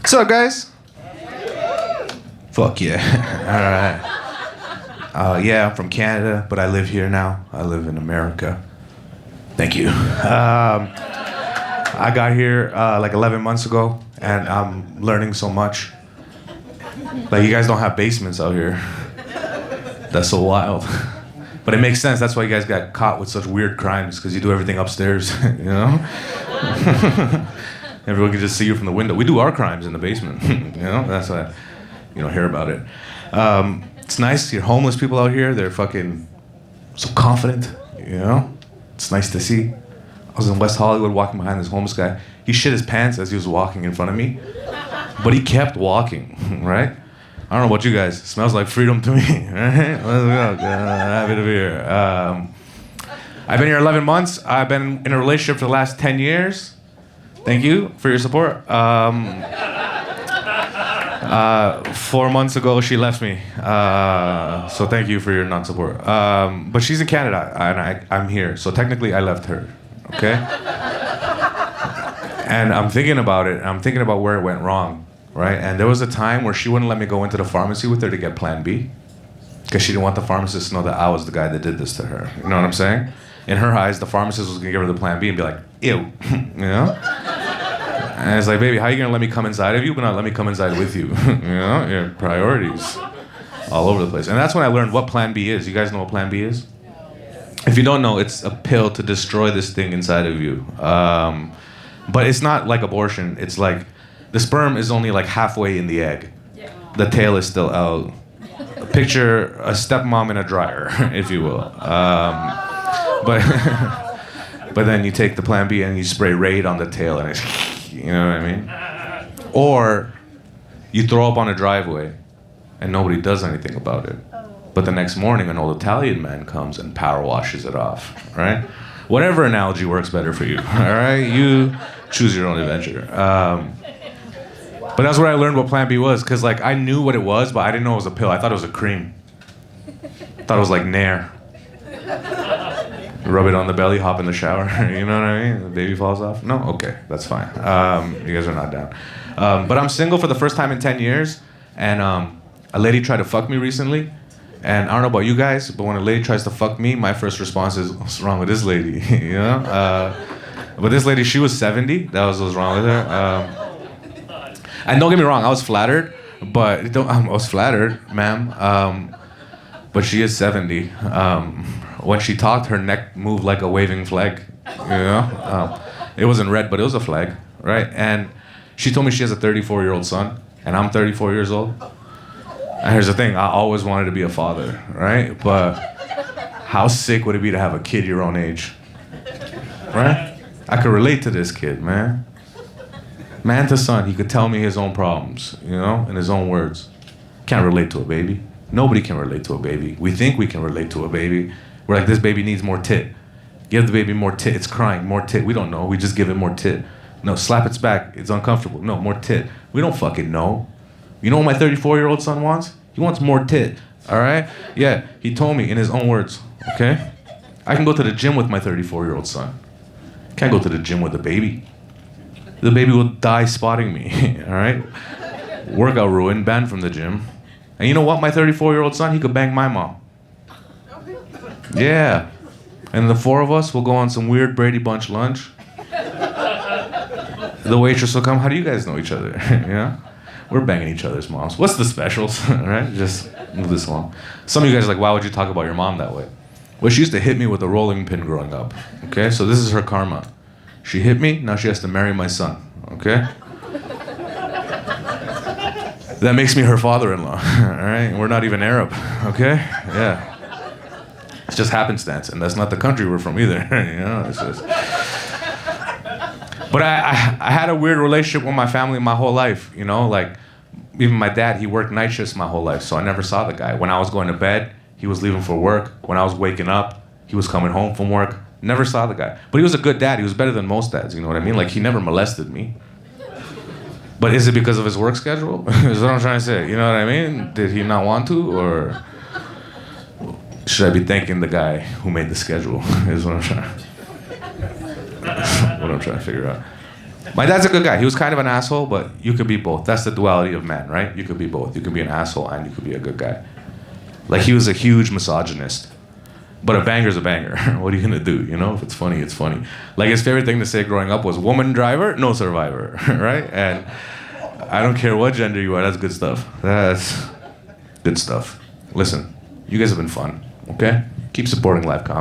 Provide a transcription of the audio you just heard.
What's up, guys? Fuck yeah. All right. Yeah, I'm from Canada, but I live here now. I live in America. Thank you. I got here like 11 months ago, and I'm learning so much. Like, you guys don't have basements out here. That's so wild. But it makes sense. That's why you guys got caught with such weird crimes, because you do everything upstairs, you know? Everyone can just see you from the window. We do our crimes in the basement, you know? That's why you don't hear about it. It's nice to hear homeless people out here. They're fucking so confident, you know? It's nice to see. I was in West Hollywood walking behind this homeless guy. He shit his pants as he was walking in front of me, but he kept walking, right? I don't know about you guys. It smells like freedom to me, right? Let's go. Happy to be here. I've been here 11 months. I've been in a relationship for the last 10 years. Thank you for your support. 4 months ago, she left me. So thank you for your non-support. But she's in Canada, and I'm here. So technically, I left her, okay? And I'm thinking about it. I'm thinking about where it went wrong, right? And there was a time where she wouldn't let me go into the pharmacy with her to get Plan B, because she didn't want the pharmacist to know that I was the guy that did this to her. You know what I'm saying? In her eyes, the pharmacist was gonna give her the Plan B and be like, ew, you know? And it's like, baby, how are you gonna let me come inside of you, but not let me come inside with you? You know, your priorities all over the place. And that's when I learned what Plan B is. You guys know what Plan B is? If you don't know, it's a pill to destroy this thing inside of you. But it's not like abortion. It's like the sperm is only like halfway in the egg. The tail is still out. Picture a stepmom in a dryer, if you will. But then you take the Plan B and you spray Raid on the tail, and it's, you know what I mean? Or you throw up on a driveway and nobody does anything about it. But the next morning, an old Italian man comes and power washes it off, right? Whatever analogy works better for you, all right? You choose your own adventure. But that's where I learned what Plan B was, because like I knew what it was, but I didn't know it was a pill. I thought it was a cream. I thought it was like Nair. Rub it on the belly, hop in the shower. You know what I mean? The baby falls off. No? Okay, that's fine. You guys are not down. But I'm single for the first time in 10 years, and a lady tried to fuck me recently. And I don't know about you guys, but when a lady tries to fuck me, my first response is, what's wrong with this lady? You know? But this lady, she was 70. That was what was wrong with her. And don't get me wrong, I was flattered, but I was flattered, ma'am. But she is 70. When she talked, her neck moved like a waving flag. You know, it wasn't red, but it was a flag, right? And she told me she has a 34-year-old son, and I'm 34 years old. And here's the thing: I always wanted to be a father, right? But how sick would it be to have a kid your own age, right? I could relate to this kid, man. Man to son, he could tell me his own problems, you know, in his own words. Can't relate to a baby. Nobody can relate to a baby. We think we can relate to a baby. We're like, this baby needs more tit. Give the baby more tit. It's crying, more tit. We don't know. We just give it more tit. No, slap its back. It's uncomfortable. No, more tit. We don't fucking know. You know what my 34-year-old son wants? He wants more tit, all right? Yeah, he told me in his own words, okay? I can go to the gym with my 34-year-old son. Can't go to the gym with a baby. The baby will die spotting me, all right? Workout ruined, banned from the gym. And you know what? My 34-year-old son, he could bang my mom. Yeah. And the four of us will go on some weird Brady Bunch lunch. The waitress will come, how do you guys know each other? You know? We're banging each other's moms. What's the specials? Right? Just move this along. Some of you guys are like, why would you talk about your mom that way? Well, she used to hit me with a rolling pin growing up. Okay? So this is her karma. She hit me, now she has to marry my son. Okay? That makes me her father-in-law. All right? We're not even Arab. Okay? Yeah. It's just happenstance, and that's not the country we're from either. You know, it's just. But I had a weird relationship with my family my whole life. You know, like even my dad, he worked night shifts my whole life, so I never saw the guy. When I was going to bed, he was leaving for work. When I was waking up, he was coming home from work. Never saw the guy. But he was a good dad. He was better than most dads. You know what I mean? Like he never molested me. But is it because of his work schedule? Is what I'm trying to say. You know what I mean? Did he not want to, or should I be thanking the guy who made the schedule? Is what I'm trying to figure out. My dad's a good guy. He was kind of an asshole, but you could be both. That's the duality of man, right? You could be both. You could be an asshole and you could be a good guy. Like, he was a huge misogynist. But a banger's a banger. What are you gonna do? You know, if it's funny, it's funny. Like, his favorite thing to say growing up was, woman driver, no survivor, right? And I don't care what gender you are, that's good stuff. That's good stuff. Listen, you guys have been fun, okay? Keep supporting live comedy.